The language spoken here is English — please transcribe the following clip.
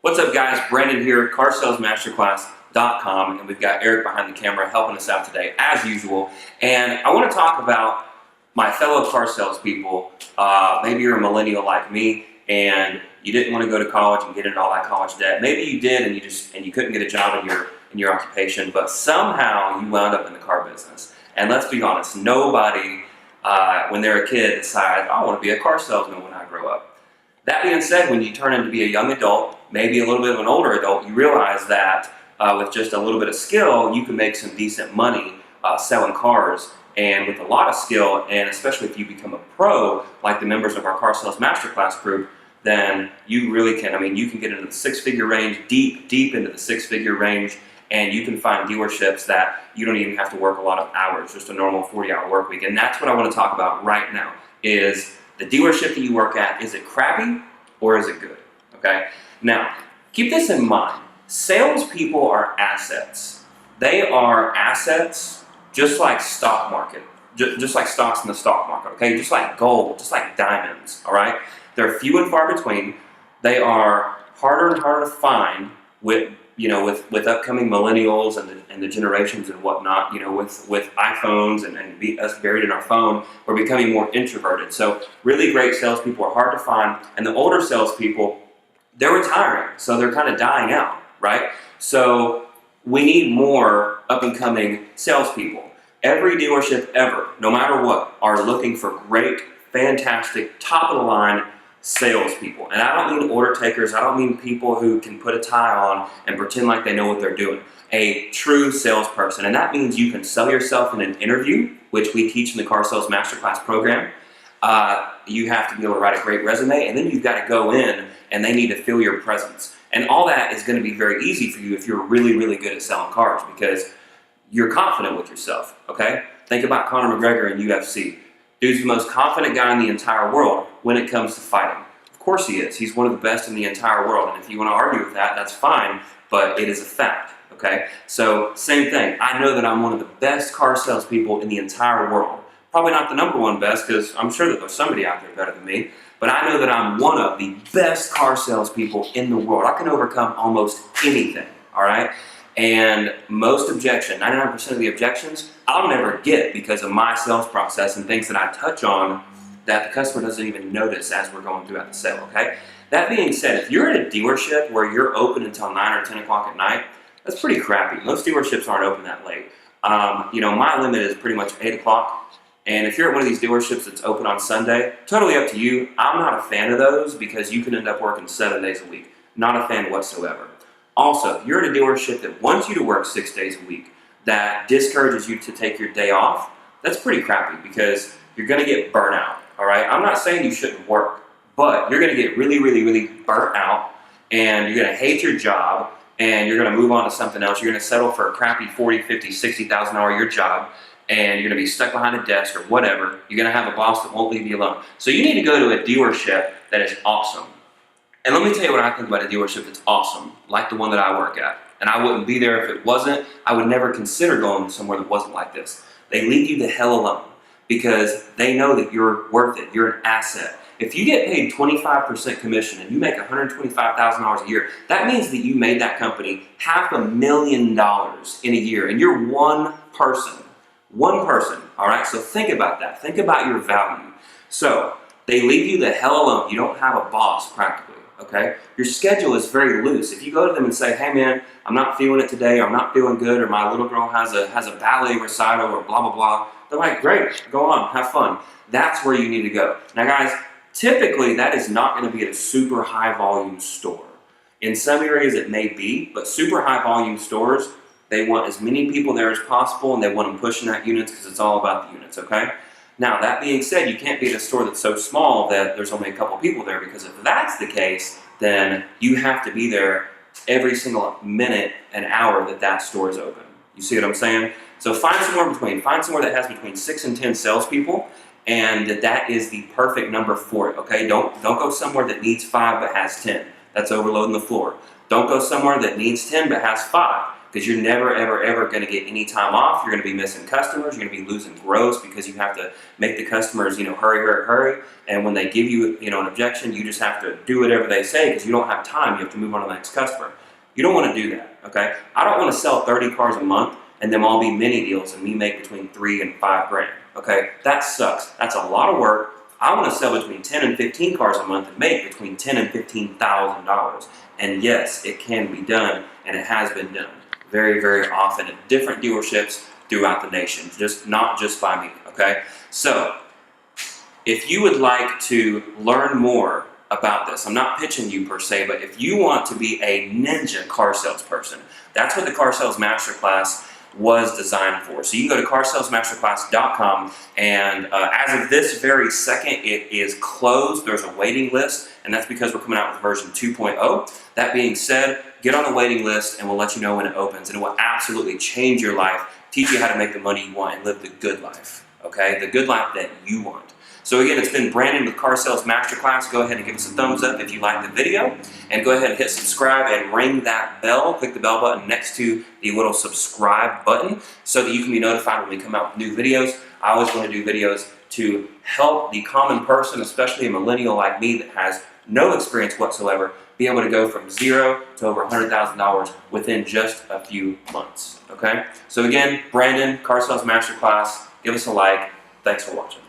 What's up, guys? Brandon here, carsalesmasterclass.com, and we've got Eric behind the camera helping us out today, as usual. And I want to talk about my fellow car salespeople. Maybe you're a millennial like me, and you didn't want to go to college and get into all that college debt. Maybe you did, and you couldn't get a job in your occupation, but somehow you wound up in the car business. And let's be honest, nobody, when they're a kid, decides, I want to be a car salesman when I grow up. That being said, when you turn into be a young adult, maybe a little bit of an older adult, you realize that with just a little bit of skill, you can make some decent money selling cars. And with a lot of skill, and especially if you become a pro, like the members of our Car Sales Masterclass group, then you really can. I mean, you can get into the six-figure range, deep into the six-figure range, and you can find dealerships that you don't even have to work a lot of hours, just a normal 40-hour work week. And that's what I want to talk about right now, is the dealership that you work at, is it crappy or is it good? Okay? Now, keep this in mind. Salespeople are assets. They are assets just like stock market, just like stocks in the stock market, okay? Just like gold, just like diamonds, all right? They're few and far between. They are harder and harder to find with upcoming millennials and the generations and whatnot, with iPhones and us buried in our phone, we're becoming more introverted. So really great salespeople are hard to find, and the older salespeople, they're retiring, so they're kind of dying out, right? So we need more up-and-coming salespeople. Every dealership ever, no matter what, are looking for great, fantastic, top-of-the-line salespeople. And I don't mean order takers. I don't mean people who can put a tie on and pretend like they know what they're doing. A true salesperson. And that means you can sell yourself in an interview, which we teach in the Car Sales Masterclass program. You have to be able to write a great resume, and then you've got to go in and they need to feel your presence. And all that is going to be very easy for you if you're really, really good at selling cars, because you're confident with yourself, okay? Think about Conor McGregor in UFC. Dude's the most confident guy in the entire world when it comes to fighting. Of course he is. He's one of the best in the entire world, and if you want to argue with that, that's fine, but it is a fact, okay? So, same thing. I know that I'm one of the best car salespeople in the entire world. Probably not the number one best, because I'm sure that there's somebody out there better than me, but I know that I'm one of the best car salespeople in the world. I can overcome almost anything, all right? And most objection, 99% of the objections, I'll never get because of my sales process and things that I touch on that the customer doesn't even notice as we're going throughout the sale, okay? That being said, if you're at a dealership where you're open until 9 or 10 o'clock at night, that's pretty crappy. Most dealerships aren't open that late. My limit is pretty much 8 o'clock. And if you're at one of these dealerships that's open on Sunday, totally up to you. I'm not a fan of those because you can end up working 7 days a week. Not a fan whatsoever. Also, if you're at a dealership that wants you to work 6 days a week, that discourages you to take your day off, that's pretty crappy because you're going to get burnt out, all right? I'm not saying you shouldn't work, but you're going to get really, really, really burnt out, and you're going to hate your job, and you're going to move on to something else. You're going to settle for a crappy $40,000, $50,000, $60,000 a year job, and you're going to be stuck behind a desk or whatever. You're going to have a boss that won't leave you alone. So you need to go to a dealership that is awesome. And let me tell you what I think about a dealership that's awesome, like the one that I work at. And I wouldn't be there if it wasn't. I would never consider going somewhere that wasn't like this. They leave you the hell alone because they know that you're worth it. You're an asset. If you get paid 25% commission and you make $125,000 a year, that means that you made that company $500,000 in a year, and you're one person. One person, all right? So think about that. Think about your value. So they leave you the hell alone. You don't have a boss practically. Okay? Your schedule is very loose. If you go to them and say, hey man, I'm not feeling it today, or I'm not feeling good, or my little girl has a ballet recital, or blah, blah, blah, they're like, great, go on, have fun. That's where you need to go. Now guys, typically that is not going to be at a super high volume store. In some areas it may be, but super high volume stores, they want as many people there as possible, and they want them pushing out units because it's all about the units, okay? Now, that being said, you can't be at a store that's so small that there's only a couple people there, because if that's the case, then you have to be there every single minute and hour that store is open. You see what I'm saying? So find somewhere between. Find somewhere that has between 6 and 10 salespeople, and that is the perfect number for it, okay? Don't go somewhere that needs 5 but has 10. That's overloading the floor. Don't go somewhere that needs 10 but has 5, because you're never, ever, ever going to get any time off. You're going to be missing customers. You're going to be losing gross because you have to make the customers, hurry, hurry, hurry. And when they give you, an objection, you just have to do whatever they say because you don't have time. You have to move on to the next customer. You don't want to do that, okay? I don't want to sell 30 cars a month and them all be mini deals and me make between $3,000 and $5,000, okay? That sucks. That's a lot of work. I want to sell between 10 and 15 cars a month and make between $10,000 and $15,000. And yes, it can be done, and it has been done very, very often at different dealerships throughout the nation, not just by me, okay? So, if you would like to learn more about this, I'm not pitching you per se, but if you want to be a ninja car salesperson, that's what the Car Sales Masterclass was designed for. So you can go to carsalesmasterclass.com, and as of this very second, it is closed. There's a waiting list, and that's because we're coming out with version 2.0. That being said, get on the waiting list, and we'll let you know when it opens, and it will absolutely change your life, teach you how to make the money you want, and live the good life, okay? The good life that you want. So again, it's been Brandon with Car Sales Masterclass. Go ahead and give us a thumbs up if you like the video, and go ahead and hit subscribe and ring that bell. Click the bell button next to the little subscribe button so that you can be notified when we come out with new videos. I always want to do videos to help the common person, especially a millennial like me that has no experience whatsoever, be able to go from zero to over $100,000 within just a few months, okay? So again, Brandon, Car Sales Masterclass, give us a like. Thanks for watching.